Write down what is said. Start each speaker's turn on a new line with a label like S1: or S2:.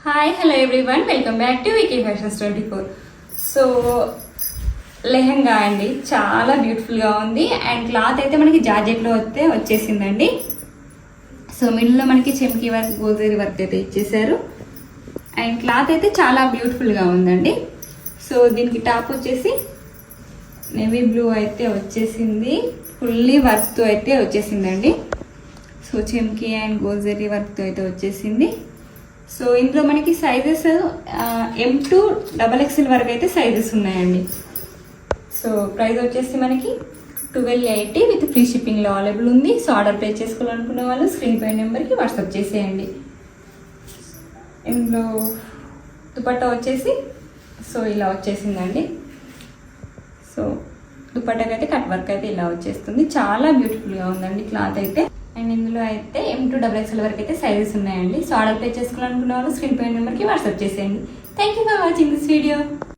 S1: Hi hello everyone, welcome back to Vicky Fashions 24. So lehenga అండి, చాలా బ్యూటిఫుల్గా ఉంది. అండ్ క్లాత్ అయితే మనకి జార్జెట్లో అయితే వచ్చేసిందండి. సో మిడిల్లో మనకి చెమ్కీ వర్క్, గోజరీ వర్క్ అయితే ఇచ్చేసారు. అండ్ క్లాత్ అయితే చాలా బ్యూటిఫుల్గా ఉందండి. సో దీనికి టాప్ వచ్చేసి నేవీ బ్లూ అయితే వచ్చేసింది, ఫుల్లీ వర్క్తో అయితే వచ్చేసిందండి. సో చెమ్కీ అండ్ గోజరీ వర్క్తో అయితే వచ్చేసింది. సో ఇందులో మనకి సైజెస్ M to XXL వరకు అయితే సైజెస్ ఉన్నాయండి. సో ప్రైస్ వచ్చేసి మనకి 1280 విత్ ఫ్రీ షిప్పింగ్లో అవైలబుల్ ఉంది. సో ఆర్డర్ ప్లేస్ చేసుకోవాలనుకునే వాళ్ళు స్క్రీన్ పై నెంబర్కి వాట్సాప్ చేసేయండి. ఇందులో దుపట్టా వచ్చేసి సో ఇలా వచ్చేసిందండి. సో దుపట్టాకి అయితే కట్ వర్క్ అయితే ఇలా వచ్చేస్తుంది, చాలా బ్యూటిఫుల్గా ఉందండి క్లాత్ అయితే. అండ్ ఇందులో అయితే M to XXL వరకు అయితే సైజెస్ ఉన్నాయండి. సో ఆర్డర్ ప్లేస్ చేసుకోవాలనుకున్న వాళ్ళు స్క్రీన్ పై నెంబర్కి వాట్సాప్ చేసేయండి. Thank you for watching this video.